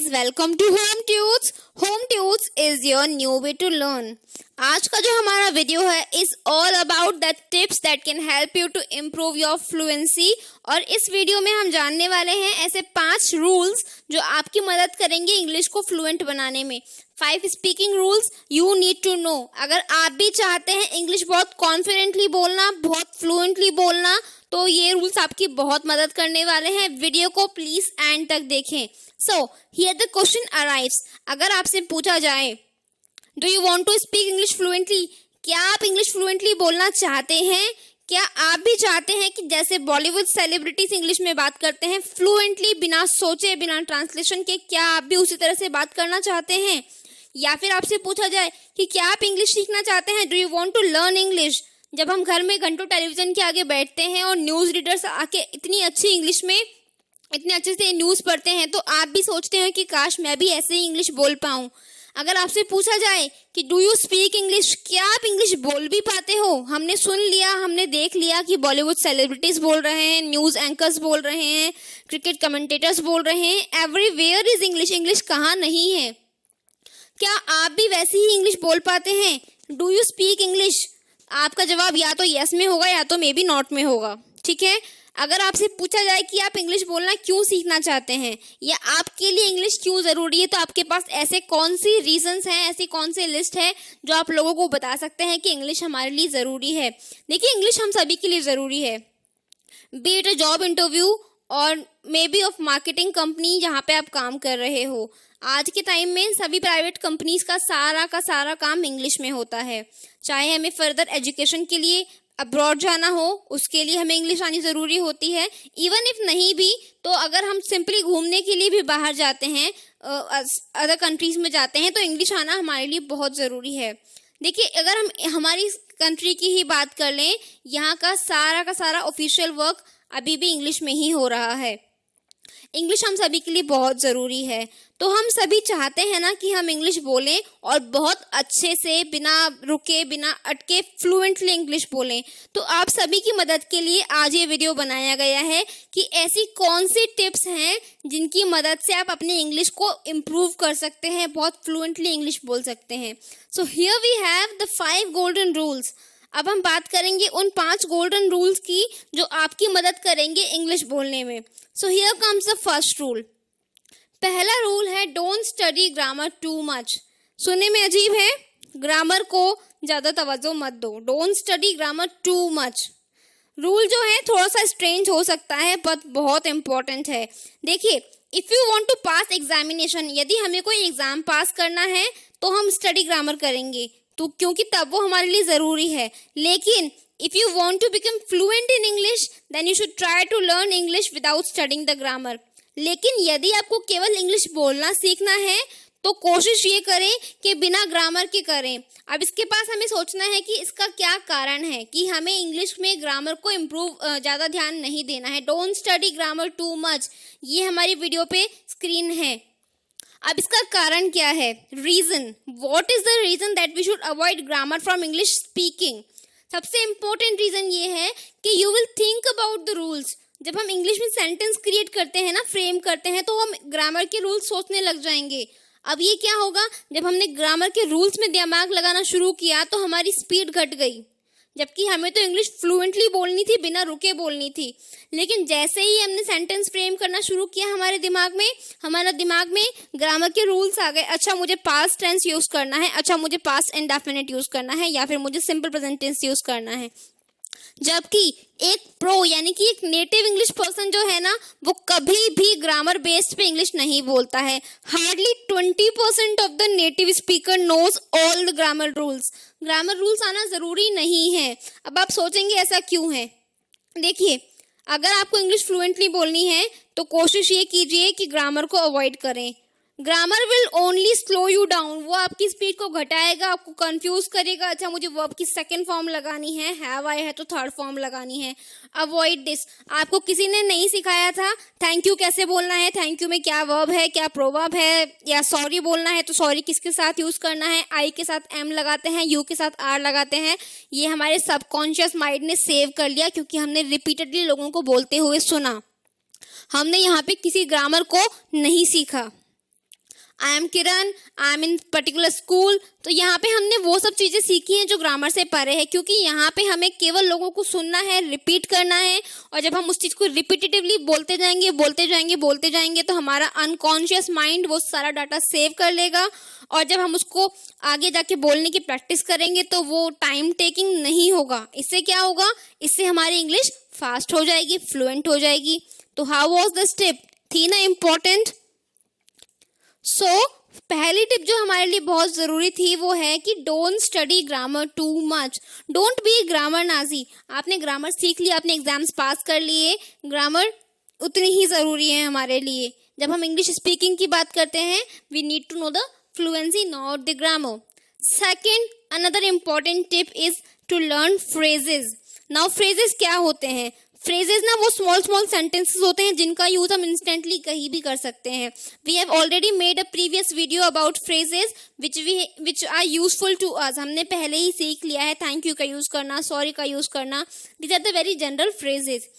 guys, welcome to Home Tunes. Home Tunes is your new way to learn. आज का जो हमारा video है is all about the tips that can help you to improve your fluency. और इस video में हम जानने वाले हैं ऐसे 5 रूल्स जो आपकी मदद करेंगे इंग्लिश को फ्लुएंट बनाने में. 5 speaking rules you need to know. अगर आप भी चाहते हैं इंग्लिश बहुत कॉन्फिडेंटली बोलना, बहुत फ्लुएंटली बोलना, तो ये रूल्स आपकी बहुत मदद करने वाले हैं. वीडियो को प्लीज एंड तक देखें. So here the question arrives. अगर आपसे पूछा जाए do you want to speak English fluently, क्या आप इंग्लिश फ्लुएंटली बोलना चाहते हैं? क्या आप भी चाहते हैं कि जैसे बॉलीवुड सेलिब्रिटीज इंग्लिश में बात करते हैं फ्लुएंटली, बिना सोचे, बिना ट्रांसलेशन के, क्या आप भी उसी तरह से बात करना चाहते हैं? या फिर आपसे पूछा जाए कि क्या आप इंग्लिश सीखना चाहते हैं, do you want to learn English? जब हम घर में घंटों टेलीविजन के आगे बैठते हैं और न्यूज़ रीडर्स आके इतनी अच्छी इंग्लिश में इतने अच्छे से न्यूज़ पढ़ते हैं, तो आप भी सोचते हैं कि काश मैं भी ऐसे ही इंग्लिश बोल पाऊँ. अगर आपसे पूछा जाए कि डू यू स्पीक इंग्लिश, क्या आप इंग्लिश बोल भी पाते हो? हमने सुन लिया, हमने देख लिया कि बॉलीवुड सेलिब्रिटीज बोल रहे हैं, न्यूज़ एंकर्स बोल रहे हैं, क्रिकेट कमेंटेटर्स बोल रहे हैं, एवरीवेयर इज इंग्लिश. इंग्लिश कहाँ नहीं है? क्या आप भी वैसे ही इंग्लिश बोल पाते हैं? Do you speak English? आपका जवाब या तो यस में होगा या तो मे बी नॉट में होगा. ठीक है. अगर आपसे पूछा जाए कि आप इंग्लिश बोलना क्यों सीखना चाहते हैं या आपके लिए इंग्लिश क्यों ज़रूरी है, तो आपके पास ऐसे कौन सी रीजंस हैं, ऐसी कौन सी लिस्ट है जो आप लोगों को बता सकते हैं कि इंग्लिश हमारे लिए ज़रूरी है? देखिए, इंग्लिश हम सभी के लिए ज़रूरी है. Be it a job interview और maybe of marketing company जहाँ पे आप काम कर रहे हो. आज के टाइम में सभी प्राइवेट कंपनीज का सारा काम इंग्लिश में होता है. चाहे हमें फर्दर एजुकेशन के लिए अब्रॉड जाना हो, उसके लिए हमें इंग्लिश आनी ज़रूरी होती है. इवन इफ नहीं भी तो अगर हम सिंपली घूमने के लिए भी बाहर जाते हैं, अदर कंट्रीज में जाते हैं, तो इंग्लिश आना हमारे लिए बहुत ज़रूरी है. देखिए, अगर हम हमारी कंट्री की ही बात कर लें, यहाँ का सारा ऑफिशियल वर्क अभी भी इंग्लिश में ही हो रहा है. इंग्लिश हम सभी के लिए बहुत ज़रूरी है. तो हम सभी चाहते हैं ना कि हम इंग्लिश बोलें और बहुत अच्छे से, बिना रुके, बिना अटके, फ्लुएंटली इंग्लिश बोलें. तो आप सभी की मदद के लिए आज ये वीडियो बनाया गया है कि ऐसी कौन सी टिप्स हैं जिनकी मदद से आप अपने इंग्लिश को इम्प्रूव कर सकते हैं, बहुत फ्लुएंटली इंग्लिश बोल सकते हैं. So here we have the 5 golden rules. अब हम बात करेंगे उन 5 गोल्डन रूल्स की जो आपकी मदद करेंगे इंग्लिश बोलने में. So here comes the first rule. पहला रूल है don't study grammar too much. सुनने में अजीब है, ग्रामर को ज़्यादा तवज्जो मत दो. Don't study grammar too much. Rule जो है थोड़ा सा स्ट्रेंज हो सकता है बट बहुत इंपॉर्टेंट है. देखिए, if you want to pass examination, यदि हमें कोई एग्ज़ाम पास करना है तो हम स्टडी ग्रामर करेंगे, तो क्योंकि तब वो हमारे लिए ज़रूरी है. लेकिन if you want to become fluent in English then you should try to learn English without studying the grammar. लेकिन यदि आपको केवल इंग्लिश बोलना सीखना है तो कोशिश ये करें कि बिना ग्रामर के करें. अब इसके पास हमें सोचना है कि इसका क्या कारण है कि हमें इंग्लिश में ग्रामर को इम्प्रूव ज़्यादा ध्यान नहीं देना है. Don't study grammar too much, ये हमारी वीडियो पे स्क्रीन है. अब इसका कारण क्या है? Reason. What is the reason that we should avoid grammar from English speaking? सबसे इम्पोर्टेंट रीज़न ये है कि you will think about the rules. जब हम इंग्लिश में सेंटेंस क्रिएट करते हैं ना, फ्रेम करते हैं, तो हम ग्रामर के रूल्स सोचने लग जाएंगे. अब ये क्या होगा, जब हमने ग्रामर के रूल्स में दिमाग लगाना शुरू किया तो हमारी स्पीड घट गई. जबकि हमें तो इंग्लिश फ्लुएंटली बोलनी थी, बिना रुके बोलनी थी. लेकिन जैसे ही हमने सेंटेंस फ्रेम करना शुरू किया, हमारे दिमाग में ग्रामर के रूल्स आ गए. अच्छा, मुझे पास्ट टेंस यूज़ करना है, अच्छा मुझे पास्ट इंडेफिनिट यूज़ करना है, या फिर मुझे सिंपल प्रेजेंट टेंस यूज़ करना है. जबकि एक प्रो यानी कि एक नेटिव इंग्लिश पर्सन जो है ना, वो कभी भी ग्रामर बेस्ड पे इंग्लिश नहीं बोलता है. Hardly 20% of the native speaker knows all the grammar rules. Grammar rules आना ज़रूरी नहीं है. अब आप सोचेंगे ऐसा क्यों है? देखिए, अगर आपको इंग्लिश फ्लुएंटली बोलनी है तो कोशिश ये कीजिए कि ग्रामर को अवॉइड करें. Grammar will only slow you down. वो आपकी स्पीड को घटाएगा, आपको कंफ्यूज करेगा. अच्छा, मुझे वर्ब की सेकंड फॉर्म लगानी है, हैव आई है तो थर्ड फॉर्म लगानी है. Avoid this. आपको किसी ने नहीं सिखाया था थैंक यू कैसे बोलना है, थैंक यू में क्या वर्ब है, क्या प्रोवर्ब है, या सॉरी बोलना है तो सॉरी किसके साथ यूज़ करना है. आई के साथ एम लगाते हैं, यू के साथ आर लगाते हैं. ये हमारे सबकॉन्शियस माइंड ने सेव कर लिया क्योंकि हमने रिपीटेडली लोगों को बोलते हुए सुना. हमने यहाँ पे किसी ग्रामर को नहीं सीखा. I am Kiran, I am in particular school. तो यहाँ पे हमने वो सब चीज़ें सीखी हैं जो ग्रामर से परे है, क्योंकि यहाँ पे हमें केवल लोगों को सुनना है, रिपीट करना है, और जब हम उस चीज़ को रिपीटेटिवली बोलते जाएंगे तो हमारा अनकॉन्शियस माइंड वो सारा डाटा सेव कर लेगा, और जब हम उसको आगे जाके बोलने की प्रैक्टिस करेंगे तो वो टाइम टेकिंग नहीं होगा। इससे क्या होगा, इससे हमारी इंग्लिश फास्ट हो जाएगी, फ्लुएंट हो जाएगी। तो हाउ वॉज द टिप, थी ना इम्पोर्टेंट। पहली टिप जो हमारे लिए बहुत ज़रूरी थी वो है कि don't study grammar too much, don't be grammar Nazi. आपने ग्रामर सीख लिया, आपने एग्जाम्स पास कर लिए, ग्रामर उतनी ही ज़रूरी है हमारे लिए। जब हम इंग्लिश स्पीकिंग की बात करते हैं, we need to know the fluency, not the grammar. Second, another important tip is to learn phrases. Now phrases क्या होते हैं? फ्रेजेस ना वो स्मॉल सेंटेंसेस होते हैं जिनका यूज हम इंस्टेंटली कहीं भी कर सकते हैं। We have already made a previous video about phrases which are useful to us. हमने पहले ही सीख लिया है थैंक यू का यूज करना, सॉरी का यूज करना। These are the very general phrases.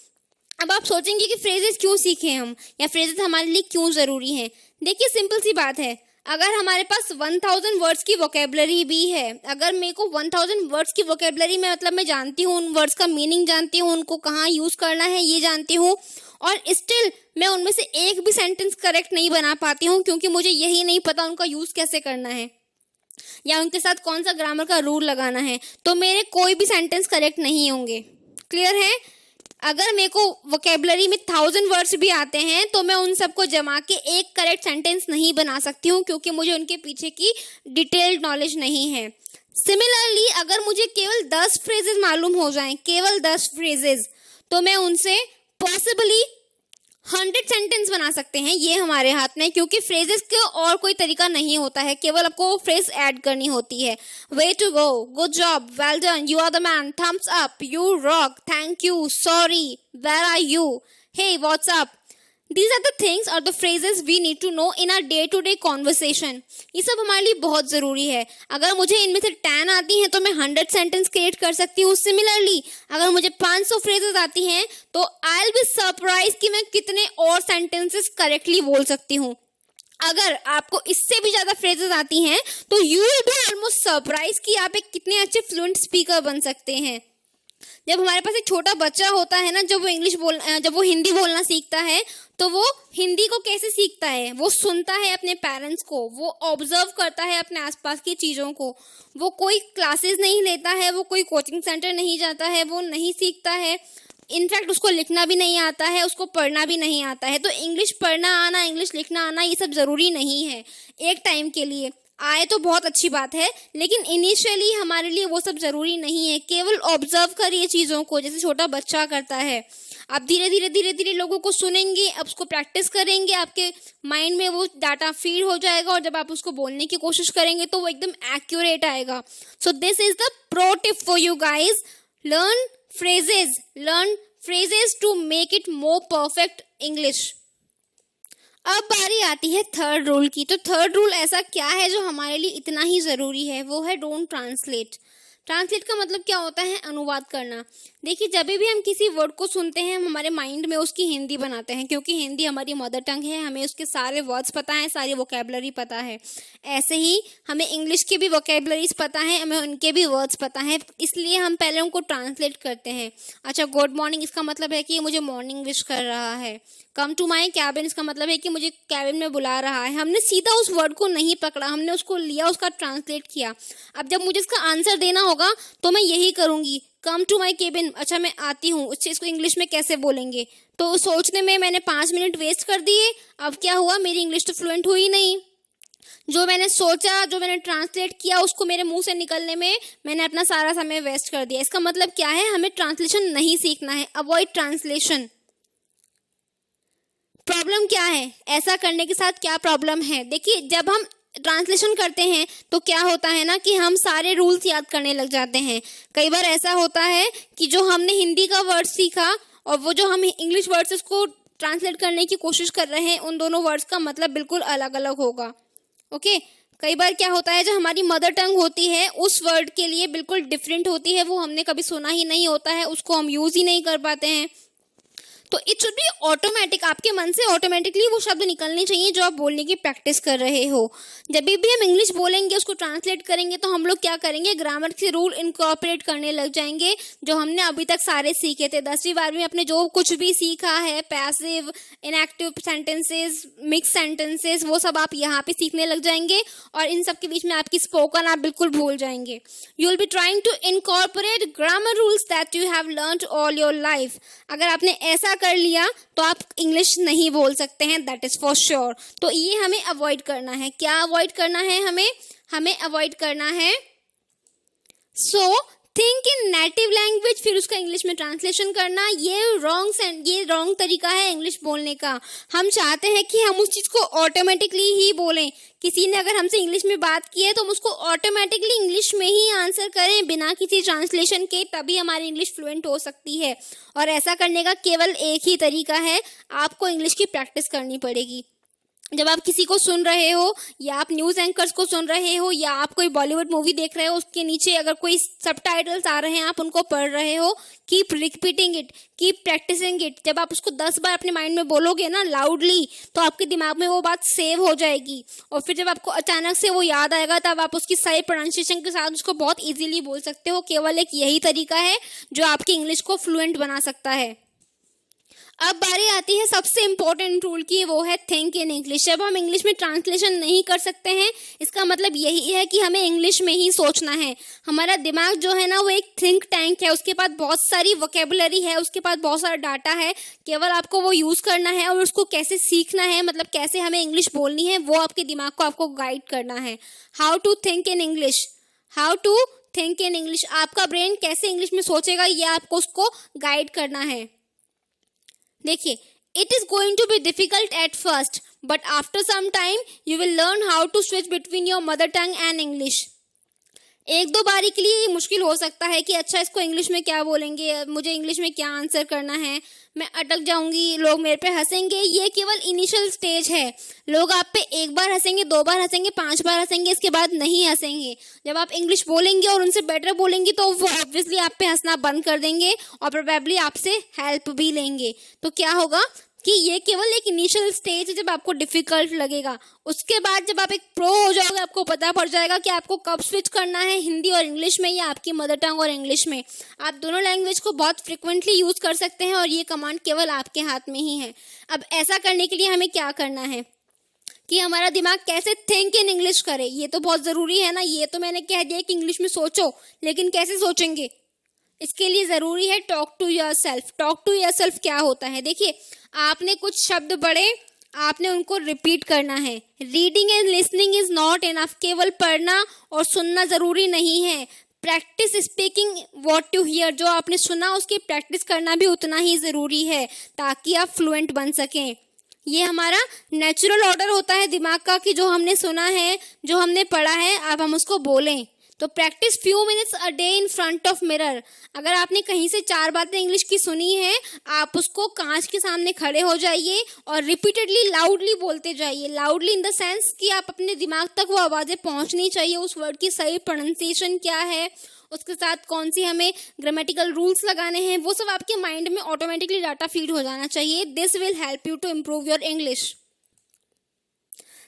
अब आप सोचेंगे कि फ्रेजेस क्यों सीखे हम, या फ्रेजेस हमारे लिए क्यों ज़रूरी हैं। देखिए सिंपल सी बात है, अगर हमारे पास 1000 वर्ड्स की वोकेबलरी भी है, अगर मेरे को 1000 वर्ड्स की वोकेबलरी में मतलब मैं जानती हूँ, उन वर्ड्स का मीनिंग जानती हूँ, उनको कहाँ यूज़ करना है ये जानती हूँ, और स्टिल मैं उनमें से एक भी सेंटेंस करेक्ट नहीं बना पाती हूँ क्योंकि मुझे यही नहीं पता उनका यूज़ कैसे करना है या उनके साथ कौन सा ग्रामर का रूल लगाना है, तो मेरे कोई भी सेंटेंस करेक्ट नहीं होंगे। क्लियर है? अगर मेरे को वोकेबलरी में 1000 वर्ड्स भी आते हैं तो मैं उन सबको जमा के एक करेक्ट सेंटेंस नहीं बना सकती हूँ क्योंकि मुझे उनके पीछे की डिटेल्ड नॉलेज नहीं है। सिमिलरली अगर मुझे केवल 10 फ्रेजेस मालूम हो जाएं, केवल 10 फ्रेजेस, तो मैं उनसे पॉसिबली 100 सेंटेंस बना सकते हैं। ये हमारे हाथ में, क्योंकि फ्रेजेस का और कोई तरीका नहीं होता है, केवल आपको फ्रेज ऐड करनी होती है। Way to go, good job, well done, you are the man, thumbs up, you rock, thank you, sorry, where are you, hey what's up. These are the things or the phrases we need to know in our day-to-day conversation. ये सब हमारे लिए बहुत ज़रूरी है। अगर मुझे इनमें से 10 आती हैं तो मैं 100 सेंटेंस क्रिएट कर सकती हूँ। सिमिलरली अगर मुझे 500 फ्रेजेस आती हैं तो आई विल बी सरप्राइज कि मैं कितने और सेंटेंसेस करेक्टली बोल सकती हूँ। अगर आपको इससे भी ज़्यादा फ्रेजेस आती हैं तो you will be almost surprise कि आप एक कितने अच्छे फ्लुएंट स्पीकर बन सकते हैं। जब हमारे पास एक छोटा बच्चा होता है ना, जब वो हिंदी बोलना सीखता है तो वो हिंदी को कैसे सीखता है? वो सुनता है अपने पेरेंट्स को, वो ऑब्जर्व करता है अपने आसपास की चीज़ों को, वो कोई क्लासेस नहीं लेता है, वो कोई कोचिंग सेंटर नहीं जाता है, वो नहीं सीखता है। इनफैक्ट उसको लिखना भी नहीं आता है, उसको पढ़ना भी नहीं आता है। तो इंग्लिश पढ़ना आना, इंग्लिश लिखना आना, ये सब ज़रूरी नहीं है। एक टाइम के लिए आए तो बहुत अच्छी बात है, लेकिन इनिशियली हमारे लिए वो सब ज़रूरी नहीं है। केवल ऑब्जर्व करिए चीज़ों को, जैसे छोटा बच्चा करता है। आप धीरे धीरे लोगों को सुनेंगे, अब उसको प्रैक्टिस करेंगे, आपके माइंड में वो डाटा फीड हो जाएगा, और जब आप उसको बोलने की कोशिश करेंगे तो वो एकदम एक्यूरेट आएगा। So this is the pro tip for you guys, learn phrases to make it more perfect English. अब बारी आती है थर्ड रूल की। तो थर्ड रूल ऐसा क्या है जो हमारे लिए इतना ही ज़रूरी है? वो है डोंट ट्रांसलेट। ट्रांसलेट का मतलब क्या होता है? अनुवाद करना। देखिए जब भी हम किसी वर्ड को सुनते हैं हम हमारे माइंड में उसकी हिंदी बनाते हैं, क्योंकि हिंदी हमारी मदर टंग है, हमें उसके सारे वर्ड्स पता हैं, सारी वोकेबलरी पता है। ऐसे ही हमें इंग्लिश की भी वोकेबलरीज पता है, हमें उनके भी वर्ड्स पता हैं, इसलिए हम पहले उनको ट्रांसलेट करते हैं। अच्छा, गुड मॉर्निंग इसका मतलब है कि मुझे मॉर्निंग विश कर रहा है। कम टू माई कैबिन इसका मतलब है कि मुझे कैबिन में बुला रहा है। हमने सीधा उस वर्ड को नहीं पकड़ा, हमने उसको लिया, उसका ट्रांसलेट किया। अब जब मुझे इसका आंसर देना होगा तो मैं यही करूँगी, कम टू माई केबिन। अच्छा मैं आती हूँ, इसको इंग्लिश में कैसे बोलेंगे? तो सोचने में मैंने 5 मिनट वेस्ट कर दिए। अब क्या हुआ, मेरी इंग्लिश तो फ्लुएंट हुई नहीं। जो मैंने सोचा, जो मैंने ट्रांसलेट किया, उसको मेरे मुंह से निकलने में मैंने अपना सारा समय वेस्ट कर दिया। इसका मतलब क्या है? हमें ट्रांसलेशन नहीं सीखना है। Avoid translation. प्रॉब्लम क्या है? ऐसा करने के साथ क्या प्रॉब्लम है? देखिए जब हम ट्रांसलेशन करते हैं तो क्या होता है ना कि हम सारे रूल्स याद करने लग जाते हैं। कई बार ऐसा होता है कि जो हमने हिंदी का वर्ड सीखा और वो जो हम इंग्लिश वर्ड्स उसको ट्रांसलेट करने की कोशिश कर रहे हैं, उन दोनों वर्ड्स का मतलब बिल्कुल अलग अलग होगा। ओके, कई बार क्या होता है, जो हमारी मदर टंग होती है उस वर्ड के लिए बिल्कुल डिफरेंट होती है, वो हमने कभी सुना ही नहीं होता है, उसको हम यूज़ ही नहीं कर पाते हैं। तो इट शुड बी ऑटोमेटिक, आपके मन से ऑटोमेटिकली वो शब्द निकलने चाहिए जो आप बोलने की प्रैक्टिस कर रहे हो। जब भी हम इंग्लिश बोलेंगे, उसको ट्रांसलेट करेंगे, तो हम लोग क्या करेंगे, ग्रामर के रूल इनकॉर्पोरेट करने लग जाएंगे जो हमने अभी तक सारे सीखे थे। 10वीं 12वीं में अपने जो कुछ भी सीखा है, passive, inactive sentences, mix sentences, वो सब आप यहाँ पे सीखने लग जाएंगे और इन सब के बीच में आपकी स्पोकन आप बिल्कुल भूल जाएंगे। You will be trying to incorporate grammar rules that you have learned all your life. अगर आपने ऐसा कर लिया तो आप इंग्लिश नहीं बोल सकते हैं, दैट इज फॉर श्योर। तो ये हमें अवॉइड करना है। क्या अवॉइड करना है हमें अवॉइड करना है so think in native language, फिर उसका इंग्लिश में ट्रांसलेशन करना। ये रॉन्ग तरीका है इंग्लिश बोलने का। हम चाहते हैं कि हम उस चीज को ऑटोमेटिकली ही बोलें। किसी ने अगर हमसे इंग्लिश में बात की है तो हम उसको ऑटोमेटिकली इंग्लिश में ही आंसर करें बिना किसी ट्रांसलेशन के, तभी हमारी इंग्लिश फ्लुएंट हो सकती है। और ऐसा करने का केवल एक ही तरीका है, आपको इंग्लिश की प्रैक्टिस करनी पड़ेगी। जब आप किसी को सुन रहे हो या आप न्यूज़ एंकर्स को सुन रहे हो या आप कोई बॉलीवुड मूवी देख रहे हो, उसके नीचे अगर कोई सबटाइटल्स आ रहे हैं, आप उनको पढ़ रहे हो, keep repeating it, keep practising it. जब आप उसको 10 बार अपने माइंड में बोलोगे ना लाउडली, तो आपके दिमाग में वो बात सेव हो जाएगी और फिर जब आपको अचानक से वो याद आएगा तब आप उसकी सही प्रोनाउंसिएशन के साथ उसको बहुत ईजिली बोल सकते हो। केवल एक यही तरीका है जो आपकी इंग्लिश को फ्लुएंट बना सकता है। अब बारी आती है सबसे इम्पोर्टेंट रूल की, वो है थिंक इन इंग्लिश। जब हम इंग्लिश में ट्रांसलेशन नहीं कर सकते हैं, इसका मतलब यही है कि हमें इंग्लिश में ही सोचना है। हमारा दिमाग जो है ना, वो एक थिंक टैंक है, उसके पास बहुत सारी वोकेबुलरी है, उसके पास बहुत सारा डाटा है, केवल आपको वो यूज़ करना है और उसको कैसे सीखना है, मतलब कैसे हमें इंग्लिश बोलनी है, वो आपके दिमाग को आपको गाइड करना है। How to think in English, how to think in English, आपका ब्रेन कैसे इंग्लिश में सोचेगा, ये आपको उसको गाइड करना है। देखिए, it is going to be difficult at first but after some time you will learn how to switch between your mother tongue and English. एक दो बारी के लिए ये मुश्किल हो सकता है कि अच्छा इसको इंग्लिश में क्या बोलेंगे, मुझे इंग्लिश में क्या आंसर करना है, मैं अटक जाऊंगी, लोग मेरे पे हंसेंगे। ये केवल इनिशियल स्टेज है। लोग आप पे एक बार हंसेंगे, 2 बार हंसेंगे, 5 बार हंसेंगे, इसके बाद नहीं हंसेंगे। जब आप इंग्लिश बोलेंगे और उनसे बेटर बोलेंगे तो वो ऑब्वियसली आप पे हंसना बंद कर देंगे और प्रोबेबली आपसे हेल्प भी लेंगे। तो क्या होगा कि ये केवल एक इनिशियल स्टेज है जब आपको डिफिकल्ट लगेगा। उसके बाद जब आप एक प्रो हो जाओगे, आपको पता पड़ जाएगा कि आपको कब स्विच करना है, हिंदी और इंग्लिश में या आपकी मदर टंग और इंग्लिश में। आप दोनों लैंग्वेज को बहुत फ्रिक्वेंटली यूज कर सकते हैं और ये कमांड केवल आपके हाथ में ही है। अब ऐसा करने के लिए हमें क्या करना है कि हमारा दिमाग कैसे थिंक इन इंग्लिश करे, ये तो बहुत जरूरी है ना। ये तो मैंने कह दिया कि इंग्लिश में सोचो, लेकिन कैसे सोचेंगे, इसके लिए जरूरी है talk to yourself. Talk to yourself क्या होता है, देखिए, आपने कुछ शब्द पढ़े, आपने उनको रिपीट करना है। Reading and listening is not enough, केवल पढ़ना और सुनना जरूरी नहीं है। Practice speaking what you here, जो आपने सुना उसकी प्रैक्टिस करना भी उतना ही जरूरी है ताकि आप फ्लुएंट बन सकें। ये हमारा नेचुरल ऑर्डर होता है दिमाग का कि जो हमने सुना है, जो हमने पढ़ा है, अब हम उसको बोलें। तो practice few minutes a day in front of mirror. अगर आपने कहीं से 4 बातें इंग्लिश की सुनी है, आप उसको कांच के सामने खड़े हो जाइए और रिपीटेडली लाउडली बोलते जाइए। लाउडली इन द सेंस कि आप अपने दिमाग तक वो आवाज़ें पहुंचनी चाहिए, उस वर्ड की सही प्रोनाउंसिएशन क्या है, उसके साथ कौन सी हमें ग्रामेटिकल रूल्स लगाने हैं, वो सब आपके माइंड में ऑटोमेटिकली डाटा फीड हो जाना चाहिए। This will help you to improve your English.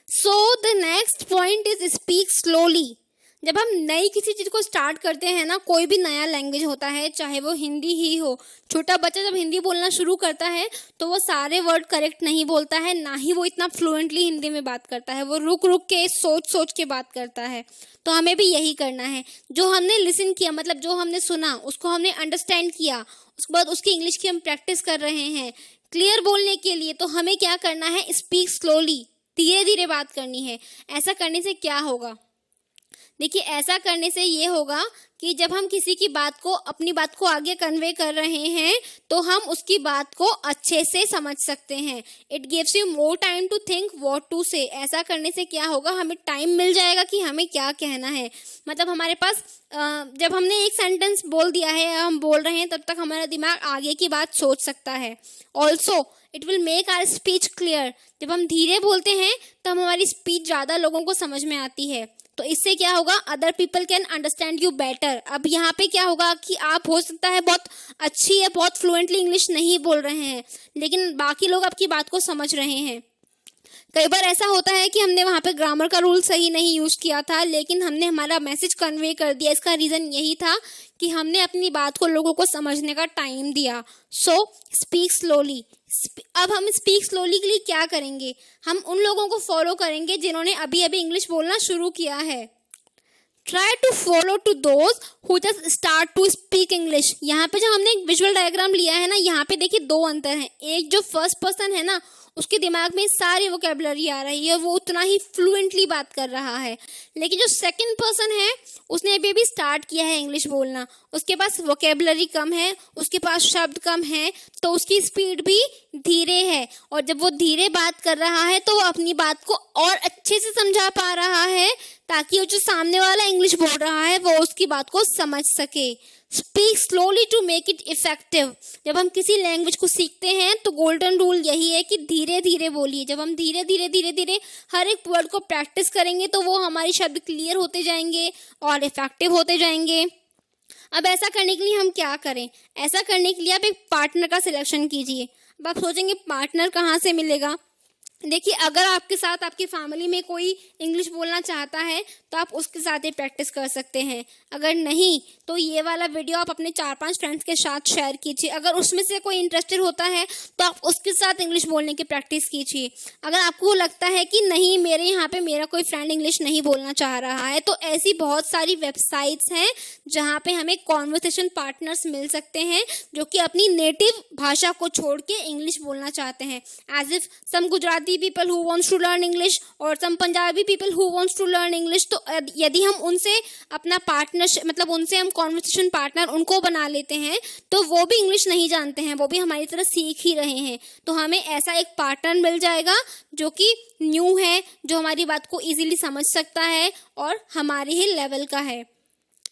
So the next point is speak slowly. जब हम नई किसी चीज़ को स्टार्ट करते हैं ना, कोई भी नया लैंग्वेज होता है, चाहे वो हिंदी ही हो, छोटा बच्चा जब हिंदी बोलना शुरू करता है तो वो सारे वर्ड करेक्ट नहीं बोलता है, ना ही वो इतना फ्लुएंटली हिंदी में बात करता है, वो रुक रुक के सोच सोच के बात करता है। तो हमें भी यही करना है। जो हमने लिसन किया, मतलब जो हमने सुना, उसको हमने अंडरस्टैंड किया, उसके बाद उसकी इंग्लिश की हम प्रैक्टिस कर रहे हैं क्लियर बोलने के लिए, तो हमें क्या करना है, स्पीक स्लोली, धीरे धीरे बात करनी है। ऐसा करने से क्या होगा, देखिए, ऐसा करने से ये होगा कि जब हम किसी की बात को, अपनी बात को आगे कन्वे कर रहे हैं तो हम उसकी बात को अच्छे से समझ सकते हैं। It gives you more time to think what to say. ऐसा करने से क्या होगा, हमें टाइम मिल जाएगा कि हमें क्या कहना है। मतलब हमारे पास जब हमने एक सेंटेंस बोल दिया है, हम बोल रहे हैं, तब तक हमारा दिमाग आगे की बात सोच सकता है। Also it will make our speech clear. जब हम धीरे बोलते हैं तो हमारी स्पीच ज़्यादा लोगों को समझ में आती है। तो इससे क्या होगा, other people can understand you better. अब यहाँ पे क्या होगा कि आप हो सकता है बहुत अच्छी या बहुत फ्लुएंटली इंग्लिश नहीं बोल रहे हैं, लेकिन बाकी लोग आपकी बात को समझ रहे हैं। कई बार ऐसा होता है कि हमने वहाँ पे ग्रामर का रूल सही नहीं यूज किया था, लेकिन हमने हमारा मैसेज कन्वे कर दिया। इसका रीज़न यही था कि हमने अपनी बात को लोगों को समझने का टाइम दिया। So speak slowly. अब हम स्पीक स्लोली के लिए क्या करेंगे, हम उन लोगों को फॉलो करेंगे जिन्होंने अभी अभी इंग्लिश बोलना शुरू किया है। Try to follow to those who just start to speak English. यहाँ पे जो हमने एक विजुअल डायग्राम लिया है ना, यहाँ पे देखिए दो अंतर हैं। एक जो फर्स्ट पर्सन है ना, उसके दिमाग में सारी वोकेबलरी आ रही है, वो उतना ही फ्लुएंटली बात कर रहा है। लेकिन जो सेकंड पर्सन है, उसने अभी अभी स्टार्ट किया है इंग्लिश बोलना, उसके पास वोकेबलरी कम है, उसके पास शब्द कम है, तो उसकी स्पीड भी धीरे है। और जब वो धीरे बात कर रहा है तो वो अपनी बात को और अच्छे से समझा पा रहा है, ताकि वो जो सामने वाला इंग्लिश बोल रहा है वो उसकी बात को समझ सके। Speak slowly to make it effective. जब हम किसी लैंग्वेज को सीखते हैं तो गोल्डन रूल यही है कि धीरे धीरे बोलिए। जब हम धीरे धीरे हर एक वर्ड को प्रैक्टिस करेंगे तो वो हमारे शब्द क्लियर होते जाएंगे और इफेक्टिव होते जाएंगे। अब ऐसा करने के लिए हम क्या करें, ऐसा करने के लिए आप एक पार्टनर का सिलेक्शन कीजिए। अब आप सोचेंगे पार्टनर कहाँ से मिलेगा। देखिए, अगर आपके साथ आपकी फैमिली में कोई इंग्लिश बोलना चाहता है तो आप उसके साथ ही प्रैक्टिस कर सकते हैं। अगर नहीं तो ये वाला वीडियो आप अपने 4-5 फ्रेंड्स के साथ शेयर कीजिए। अगर उसमें से कोई इंटरेस्टेड होता है तो आप उसके साथ इंग्लिश बोलने की प्रैक्टिस कीजिए। अगर आपको लगता है कि नहीं, मेरे यहाँ पे मेरा कोई फ्रेंड इंग्लिश नहीं बोलना चाह रहा है, तो ऐसी बहुत सारी वेबसाइट्स हैं जहाँ पे हमें कॉन्वर्सेशन पार्टनर्स मिल सकते हैं जो कि अपनी नेटिव भाषा को छोड़ के इंग्लिश बोलना चाहते हैं। As if some Gujarati people who wants to learn English और some Punjabi people who wants to learn English। तो यदि हम उनसे अपना पार्टनरशिप, मतलब उनसे हम कॉन्वर्सेशन पार्टनर उनको बना लेते हैं, तो वो भी इंग्लिश नहीं जानते हैं, वो भी हमारी तरह सीख ही रहे हैं। तो हमें ऐसा एक पार्टनर मिल जाएगा जो कि न्यू है, जो हमारी बात को इजीली समझ सकता है और हमारे ही लेवल का है।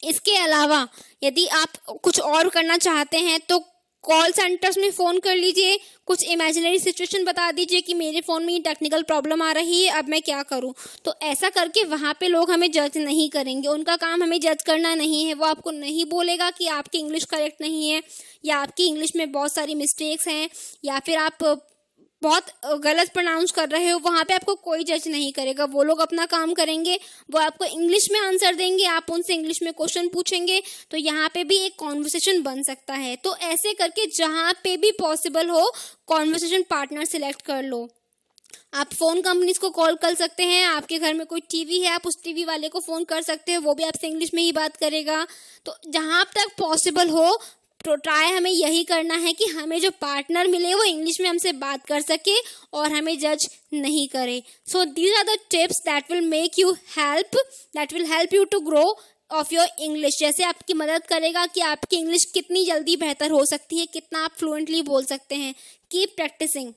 इसके अलावा यदि आप कुछ और करना चाहते हैं तो कॉल सेंटर्स में फ़ोन कर लीजिए, कुछ इमेजिनरी सिचुएशन बता दीजिए कि मेरे फ़ोन में ये टेक्निकल प्रॉब्लम आ रही है, अब मैं क्या करूं। तो ऐसा करके वहाँ पे लोग हमें जज नहीं करेंगे, उनका काम हमें जज करना नहीं है। वो आपको नहीं बोलेगा कि आपकी इंग्लिश करेक्ट नहीं है या आपकी इंग्लिश में बहुत सारी मिस्टेक्स हैं या फिर आप बहुत गलत प्रोनाउंस कर रहे हो। वहाँ पे आपको कोई जज नहीं करेगा, वो लोग अपना काम करेंगे, वो आपको इंग्लिश में आंसर देंगे, आप उनसे इंग्लिश में क्वेश्चन पूछेंगे, तो यहाँ पे भी एक कॉन्वर्सेशन बन सकता है। तो ऐसे करके जहाँ पे भी पॉसिबल हो कॉन्वर्सेशन पार्टनर सिलेक्ट कर लो। आप फ़ोन कंपनीज को कॉल कर सकते हैं, आपके घर में कोई टीवी है आप उस टीवी वाले को फ़ोन कर सकते हैं, वो भी आपसे इंग्लिश में ही बात करेगा। तो जहाँ तक पॉसिबल हो तो ट्राई हमें यही करना है कि हमें जो पार्टनर मिले वो इंग्लिश में हमसे बात कर सके और हमें जज नहीं करे। So these are the tips that will help you to grow of your English. जैसे आपकी मदद करेगा कि आपकी इंग्लिश कितनी जल्दी बेहतर हो सकती है, कितना आप फ्लुएंटली बोल सकते हैं। Keep practising.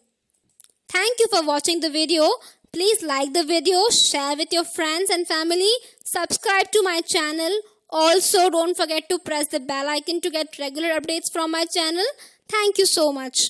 Thank you for watching the video. Please like the video, share with your friends and family, subscribe to my channel. Also, don't forget to press the bell icon to get regular updates from my channel. Thank you so much.